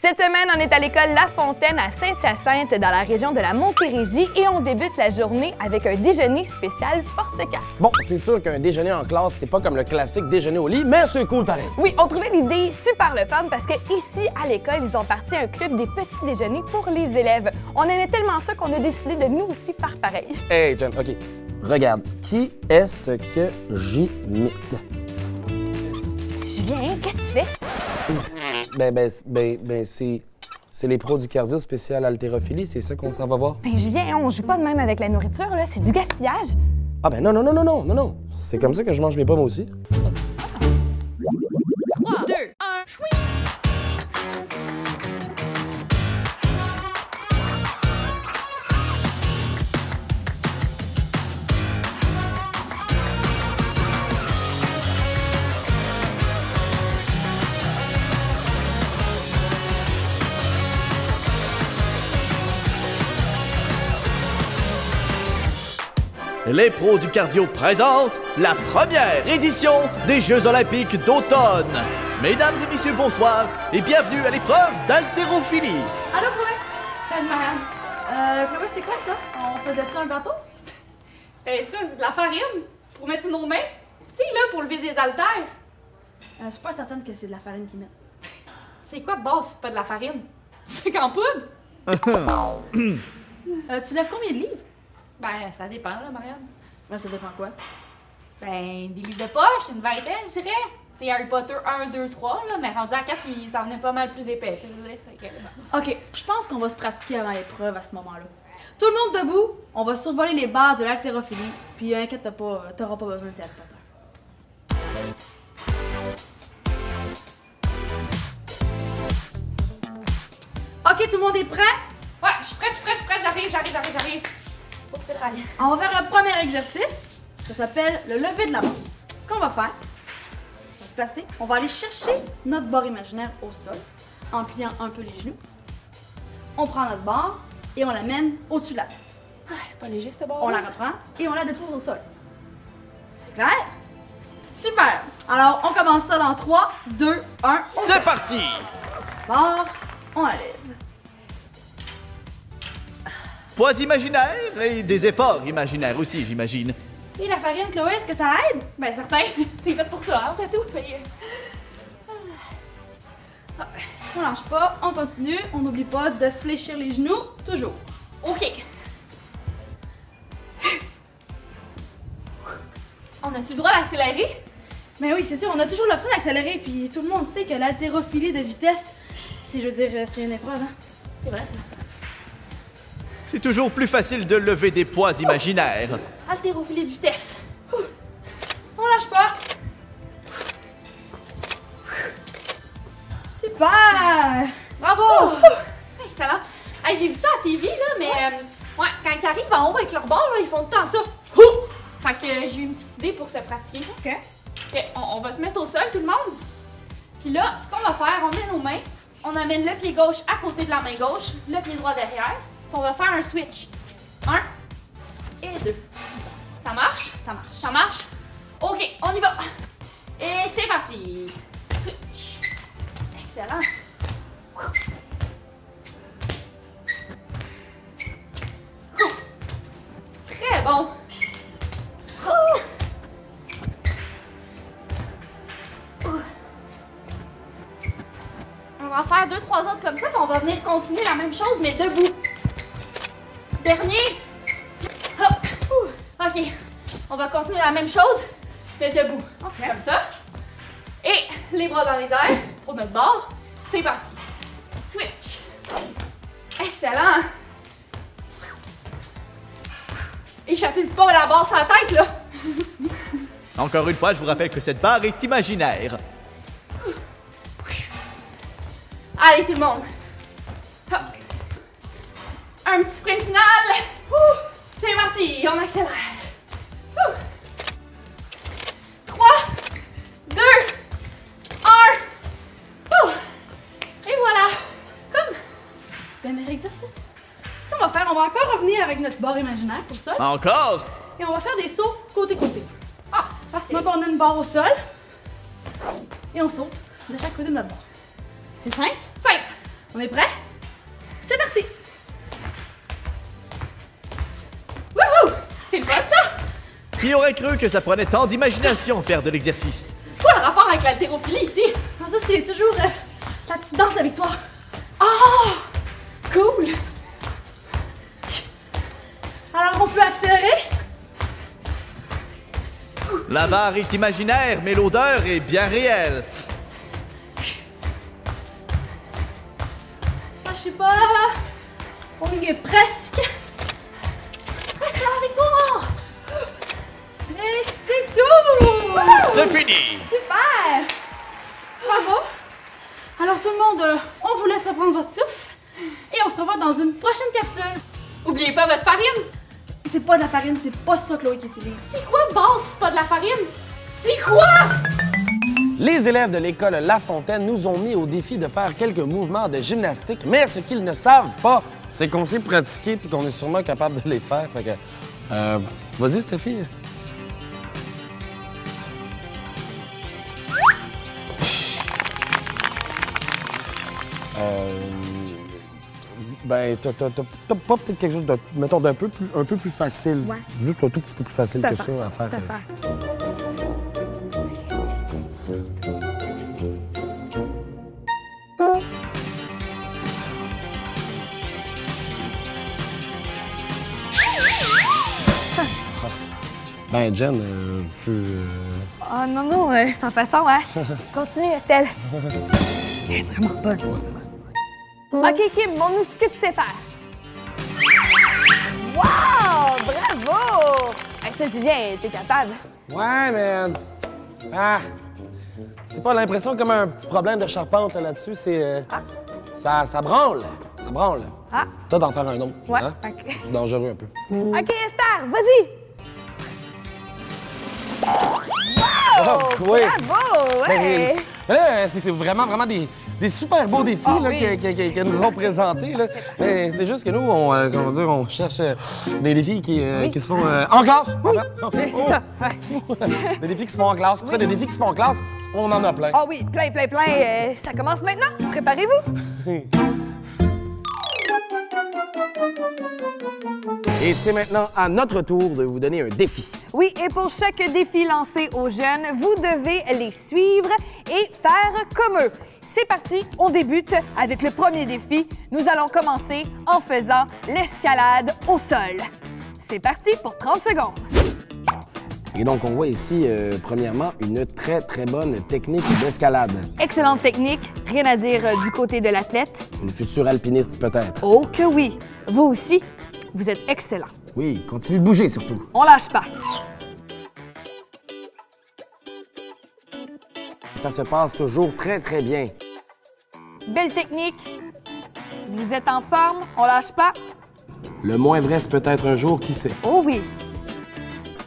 Cette semaine, on est à l'école La Fontaine à Saint-Hyacinthe, dans la région de la Montérégie, et on débute la journée avec un déjeuner spécial Force 4. Bon, c'est sûr qu'un déjeuner en classe, c'est pas comme le classique déjeuner au lit, mais c'est cool pareil. Oui, on trouvait l'idée super le fun parce que ici, à l'école, ils ont parti un club des petits déjeuners pour les élèves. On aimait tellement ça qu'on a décidé de nous aussi faire pareil. Hey, Jen, OK. Regarde, qui est-ce que j'imite? Julien, qu'est-ce que tu fais? C'est les pros du cardio spécial haltérophilie, c'est ça qu'on s'en va voir? Ben Julien, on joue pas de même avec la nourriture, là, c'est du gaspillage. Ah ben non. C'est comme ça que je mange mes pommes aussi. 3, 2, 1, chouï! Les pros du cardio présentent la première édition des Jeux olympiques d'automne. Mesdames et messieurs, bonsoir et bienvenue à l'épreuve d'haltérophilie. Allô, Chloé? Salut, Marianne. Chloé, c'est quoi ça? On faisait-tu un gâteau? Ben ça, c'est de la farine pour mettre sur nos mains. Tu sais, là, pour lever des haltères. Je suis pas certaine que c'est de la farine qu'ils mettent. C'est quoi de base si c'est pas de la farine? C'est qu'en poudre? Tu lèves combien de livres? Ben, ça dépend, là, Marianne. Ça dépend quoi? Ben, des livres de poche, une vingtaine, je dirais. Tu sais, Harry Potter 1, 2, 3, là, mais rendu à 4, il s'en venait pas mal plus épais, tu sais. Ok, je pense qu'on va se pratiquer avant l'épreuve à ce moment-là. Tout le monde debout, on va survoler les bases de l'haltérophilie, puis inquiète pas, t'auras pas besoin de tes Harry Potter. Ok, tout le monde est prêt? Ouais, je suis prête, j'arrive. Faut que je travaille. On va faire le premier exercice. Ça s'appelle le lever de la barre. Ce qu'on va faire, on va se placer, on va aller chercher notre barre imaginaire au sol en pliant un peu les genoux. On prend notre barre et on la mène au-dessus de la tête. Ah, c'est pas léger, cette barre. On la reprend et on la dépose au sol. C'est clair? Super! Alors, on commence ça dans 3, 2, 1. C'est parti! Barre, on la lève. Poids imaginaires et des efforts imaginaires aussi, j'imagine. Et la farine, Chloé, est-ce que ça aide? Ben, certain. C'est fait pour ça, hein, après tout. Fait... On lâche pas, on continue. On n'oublie pas de fléchir les genoux, toujours. OK. On a-tu le droit d'accélérer? Mais oui, c'est sûr, on a toujours l'option d'accélérer, puis tout le monde sait que l'haltérophilie de vitesse, c'est une épreuve, hein? C'est vrai, ça. C'est toujours plus facile de lever des poids imaginaires. Haltérophilie de vitesse. On lâche pas! Super! Bravo! Excellent. Hey, j'ai vu ça à TV, là, mais ouais, quand ils arrivent en haut avec leur barre, là, ils font tout le temps ça. Fait que j'ai eu une petite idée pour se pratiquer. OK. Ok, on va se mettre au sol, tout le monde. Puis là, ce qu'on va faire, on met nos mains, on amène le pied gauche à côté de la main gauche, le pied droit derrière. Puis on va faire un switch. 1 et 2. Ça marche? Ça marche. Ça marche? OK, on y va. Et c'est parti. Switch. Excellent. Très bon. On va en faire 2-3 autres comme ça, puis on va venir continuer la même chose, mais debout. Dernier. Hop. OK. On va continuer la même chose, mais debout. OK. Comme ça. Et les bras dans les airs pour notre barre. C'est parti. Switch. Excellent. Échappez-vous pas la barre sur la tête, là. Encore une fois, je vous rappelle que cette barre est imaginaire. Allez, tout le monde. Hop. Un petit sprint final. C'est parti, on accélère. 3, 2, 1. Et voilà. Comme dernier exercice. Ce qu'on va faire, on va encore revenir avec notre barre imaginaire pour ça. Encore? Et on va faire des sauts côté-côté. Ah, facile. Donc on a une barre au sol. Et on saute de chaque côté de notre barre. C'est simple? Simple. On est prêt? C'est parti! Wouhou! C'est le fun, ça! Qui aurait cru que ça prenait tant d'imagination faire de l'exercice? C'est quoi le rapport avec l'haltérophilie ici? Ah, ça, c'est toujours la petite danse de la victoire. Oh! Cool! Alors, on peut accélérer? La barre est imaginaire, mais l'odeur est bien réelle. Ah, je sais pas. On y est presque. Presque à la victoire! Et c'est tout! C'est fini! Super! Bravo! Alors, tout le monde, on vous laisse reprendre votre souffle. Et on se revoit dans une prochaine capsule. Oubliez pas votre farine! C'est pas de la farine, c'est pas ça, Chloé, qui utilise. C'est quoi de base, c'est pas de la farine? C'est quoi? Les élèves de l'école La Fontaine nous ont mis au défi de faire quelques mouvements de gymnastique, mais ce qu'ils ne savent pas, c'est qu'on sait pratiquer et qu'on est sûrement capable de les faire. Fait que, vas-y, Stéphie. Ben, t'as pas peut-être quelque chose de, mettons, d'un peu plus facile. Ouais. Juste un tout petit peu plus facile que ça à faire. Ben, Jen, Oh non, non, sans façon, hein? Continue, Estelle. Elle est vraiment bonne. OK, Kim, montre-nous ce que tu sais faire. Wow! Bravo! Hey, ça, Julien, t'es capable. Ouais, mais... Ah! C'est pas l'impression comme un petit problème de charpente là-dessus, c'est... Ça branle. Ça branle. Ah! Toi, d'en faire un autre. Ouais, Hein? OK. C'est dangereux un peu. OK, Esther, vas-y! Oh, oui! Bravo! Ouais! Ben, là, c'est vraiment des super beaux défis là, oui. qu'ils nous ont présentés. Là. Mais c'est juste que nous, on cherche des défis qui se font en classe. Oui, en fait. c'est ça. Ouais. Des défis qui se font en classe. Pour ça, des défis qui se font en classe, on en a plein. Ah oui, plein. Ça commence maintenant. Préparez-vous. Et c'est maintenant à notre tour de vous donner un défi. Oui, et pour chaque défi lancé aux jeunes, vous devez les suivre et faire comme eux. C'est parti, on débute avec le premier défi. Nous allons commencer en faisant l'escalade au sol. C'est parti pour 30 secondes. Et donc, on voit ici, premièrement, une très bonne technique d'escalade. Excellente technique, rien à dire du côté de l'athlète. Une future alpiniste, peut-être. Oh que oui, vous aussi, vous êtes excellent. Oui, continue de bouger, surtout. On lâche pas. Ça se passe toujours très bien. Belle technique. Vous êtes en forme, on lâche pas. Le moins vrai, c'est peut-être un jour, qui sait. Oh oui,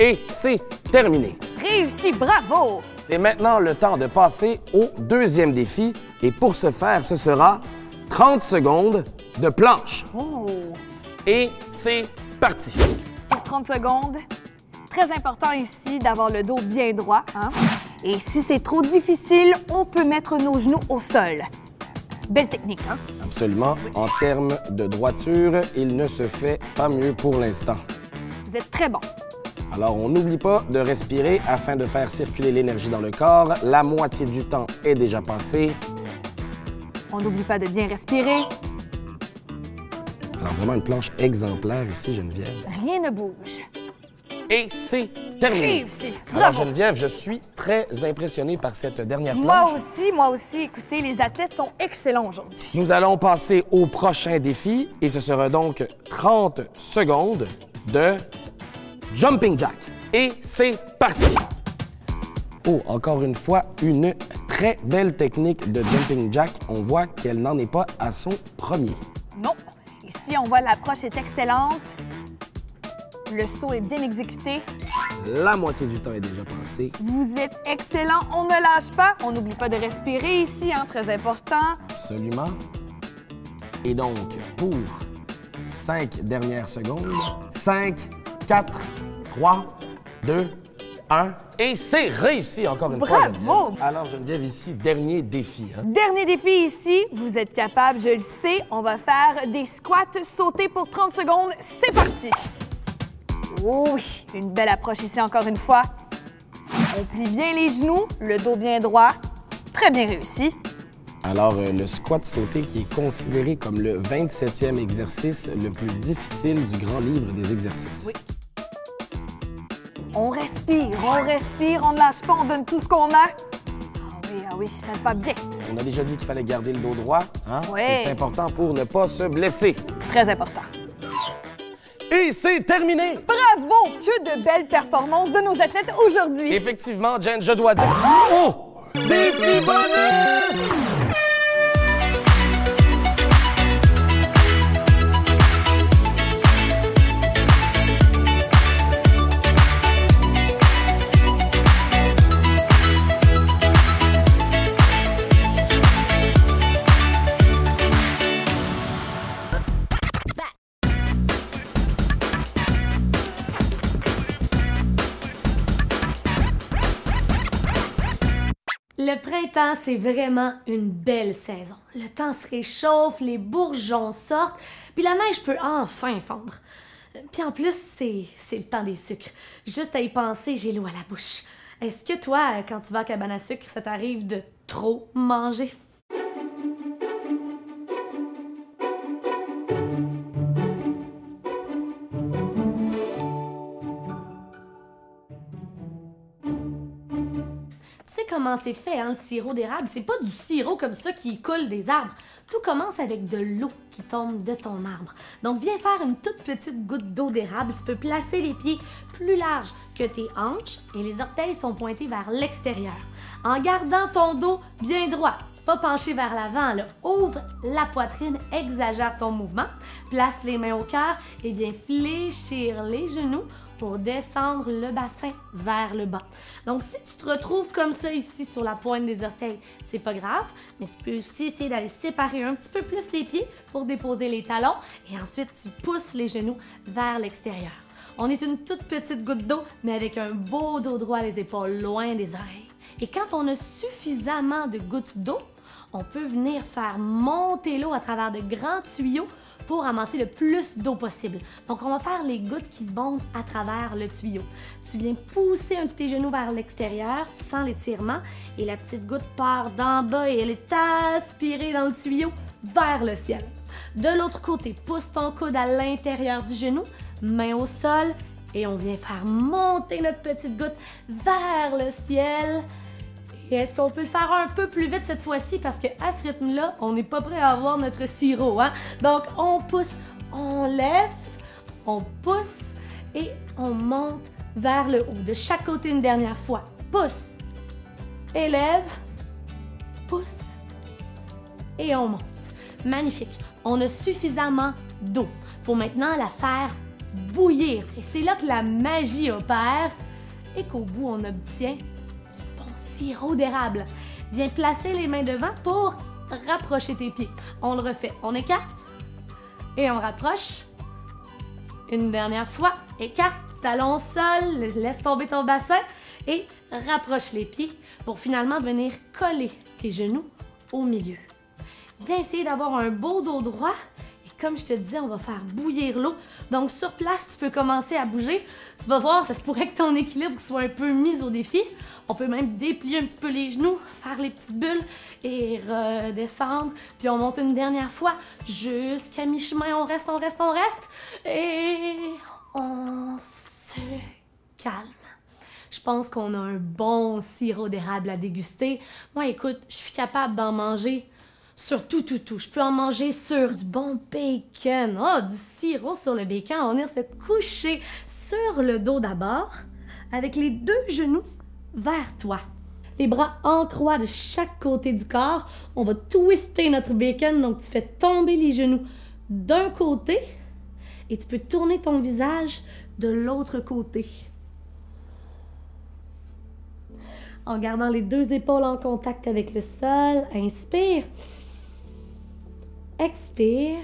Et c'est terminé. réussi, bravo. C'est maintenant le temps de passer au deuxième défi. Et pour ce faire, ce sera 30 secondes de planche. Oh. Et c'est parti. Pour 30 secondes. Très important ici d'avoir le dos bien droit. Hein? Et si c'est trop difficile, on peut mettre nos genoux au sol. Belle technique, hein? Absolument. En termes de droiture, il ne se fait pas mieux pour l'instant. Vous êtes très bon. Alors, on n'oublie pas de respirer afin de faire circuler l'énergie dans le corps. La moitié du temps est déjà passée. On n'oublie pas de bien respirer. Alors, vraiment une planche exemplaire ici, Geneviève. Rien ne bouge. Et c'est terminé. Réussi. Alors, Bravo. Geneviève, je suis très impressionné par cette dernière planche. Moi aussi. Écoutez, les athlètes sont excellents aujourd'hui. Nous allons passer au prochain défi et ce sera donc 30 secondes de jumping jack. Et c'est parti! Oh, encore une fois, une très belle technique de jumping jack. On voit qu'elle n'en est pas à son premier. Non. Ici, on voit l'approche est excellente. Le saut est bien exécuté. La moitié du temps est déjà passé. Vous êtes excellent. On ne lâche pas. On n'oublie pas de respirer ici, hein, très important. Absolument. Et donc, pour 5 dernières secondes, 5, 4, 3, 2, 1. Et c'est réussi encore une fois. Bravo! Geneviève. Alors, Geneviève, ici, dernier défi. Hein? Dernier défi ici, vous êtes capable, je le sais. On va faire des squats sautés pour 30 secondes. C'est parti! Oh oui, une belle approche ici encore une fois. On plie bien les genoux, le dos bien droit. Très bien réussi. Alors, le squat sauté qui est considéré comme le 27e exercice le plus difficile du grand livre des exercices. Oui. On respire, on ne lâche pas, on donne tout ce qu'on a. Ah oui, ça va bien. On a déjà dit qu'il fallait garder le dos droit. Hein? Oui. C'est important pour ne pas se blesser. Très important. Et c'est terminé! Bravo! Que de belles performances de nos athlètes aujourd'hui. Effectivement, Jen, je dois dire... Oh! Défi bonus! Le printemps, c'est vraiment une belle saison. Le temps se réchauffe, les bourgeons sortent, puis la neige peut enfin fondre. Puis en plus, c'est le temps des sucres. Juste à y penser, j'ai l'eau à la bouche. Est-ce que toi, quand tu vas à cabane à sucre, ça t'arrive de trop manger? Tu sais comment c'est fait, hein, le sirop d'érable? C'est pas du sirop comme ça qui coule des arbres. Tout commence avec de l'eau qui tombe de ton arbre. Donc, viens faire une toute petite goutte d'eau d'érable. Tu peux placer les pieds plus larges que tes hanches et les orteils sont pointés vers l'extérieur. En gardant ton dos bien droit, pas penché vers l'avant, là. Ouvre la poitrine, exagère ton mouvement, place les mains au cœur et viens fléchir les genoux pour descendre le bassin vers le bas. Donc, si tu te retrouves comme ça ici sur la pointe des orteils, c'est pas grave, mais tu peux aussi essayer d'aller séparer un petit peu plus les pieds pour déposer les talons et ensuite tu pousses les genoux vers l'extérieur. On est une toute petite goutte d'eau, mais avec un beau dos droit, les épaules loin des oreilles. Et quand on a suffisamment de gouttes d'eau, on peut venir faire monter l'eau à travers de grands tuyaux pour ramasser le plus d'eau possible. Donc, on va faire les gouttes qui montent à travers le tuyau. Tu viens pousser un de tes genoux vers l'extérieur, tu sens l'étirement et la petite goutte part d'en bas et elle est aspirée dans le tuyau vers le ciel. De l'autre côté, pousse ton coude à l'intérieur du genou, main au sol et on vient faire monter notre petite goutte vers le ciel. Et est-ce qu'on peut le faire un peu plus vite cette fois-ci? Parce qu'à ce rythme-là, on n'est pas prêt à avoir notre sirop, hein? Donc, on pousse, on lève, on pousse et on monte vers le haut. De chaque côté une dernière fois. Pousse, élève, pousse et on monte. Magnifique. On a suffisamment d'eau. Il faut maintenant la faire bouillir. Et c'est là que la magie opère et qu'au bout, on obtient sirop d'érable. Viens placer les mains devant pour rapprocher tes pieds. On le refait. On écarte et on rapproche. Une dernière fois. Écarte, talon au sol, laisse tomber ton bassin et rapproche les pieds pour finalement venir coller tes genoux au milieu. Viens essayer d'avoir un beau dos droit. Comme je te disais, on va faire bouillir l'eau. Donc, sur place, tu peux commencer à bouger. Tu vas voir, ça se pourrait que ton équilibre soit un peu mis au défi. On peut même déplier un petit peu les genoux, faire les petites bulles et redescendre. Puis on monte une dernière fois jusqu'à mi-chemin. On reste. Et on se calme. Je pense qu'on a un bon sirop d'érable à déguster. Moi, écoute, je suis capable d'en manger sur tout. Je peux en manger sur du bon bacon. Oh, du sirop sur le bacon. On va venir se coucher sur le dos d'abord, avec les deux genoux vers toi. Les bras en croix de chaque côté du corps. On va twister notre bacon. Donc, tu fais tomber les genoux d'un côté et tu peux tourner ton visage de l'autre côté. En gardant les deux épaules en contact avec le sol. Inspire. Expire.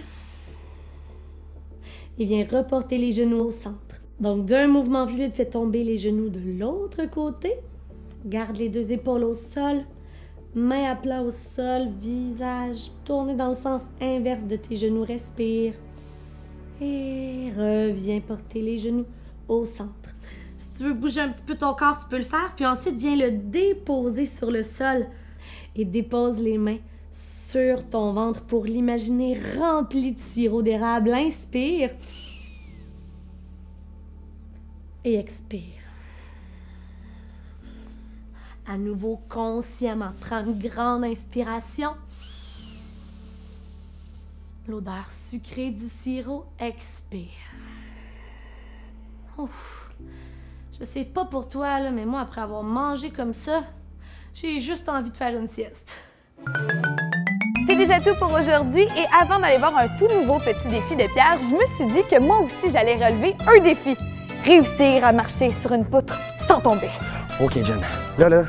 Et viens reporter les genoux au centre. Donc, d'un mouvement fluide, fais tomber les genoux de l'autre côté. Garde les 2 épaules au sol. Mains à plat au sol, visage tourné dans le sens inverse de tes genoux. Respire. Et reviens porter les genoux au centre. Si tu veux bouger un petit peu ton corps, tu peux le faire. Puis ensuite, viens le déposer sur le sol. Et dépose les mains sur ton ventre pour l'imaginer rempli de sirop d'érable. Inspire. Et expire. À nouveau, consciemment, prends une grande inspiration. L'odeur sucrée du sirop, expire. Ouf. Je sais pas pour toi, là, mais moi, après avoir mangé comme ça, j'ai juste envie de faire une sieste. C'est déjà tout pour aujourd'hui et avant d'aller voir un tout nouveau petit défi de Pierre, je me suis dit que moi aussi, j'allais relever un défi. Réussir à marcher sur une poutre sans tomber. OK, Jen. Là,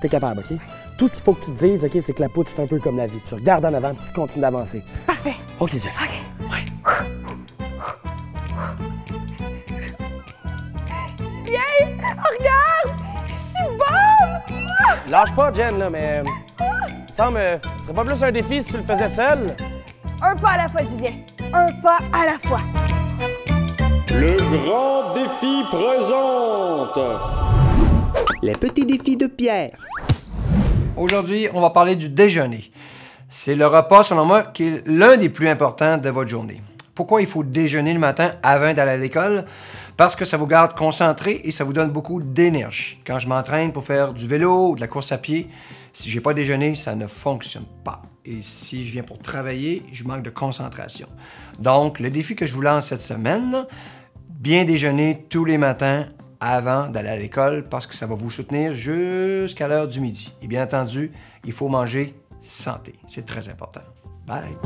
t'es capable, OK? Tout ce qu'il faut que tu te dises, OK, c'est que la poutre, c'est un peu comme la vie. Tu regardes en avant, puis tu continues d'avancer. Parfait. OK, Jen. OK. Ouais. Julien, regarde! Je suis bonne! Lâche pas, Jen, là, mais... semble, ce serait pas plus un défi si tu le faisais seul? Un pas à la fois, Julien. Un pas à la fois. Le grand défi présente Les petits défis de Pierre. Aujourd'hui, on va parler du déjeuner. C'est le repas, selon moi, qui est l'un des plus importants de votre journée. Pourquoi il faut déjeuner le matin avant d'aller à l'école? Parce que ça vous garde concentré et ça vous donne beaucoup d'énergie. Quand je m'entraîne pour faire du vélo ou de la course à pied, si j'ai pas déjeuné, ça ne fonctionne pas. Et si je viens pour travailler, je manque de concentration. Donc, le défi que je vous lance cette semaine, bien déjeuner tous les matins avant d'aller à l'école parce que ça va vous soutenir jusqu'à l'heure du midi. Et bien entendu, il faut manger santé. C'est très important. Bye!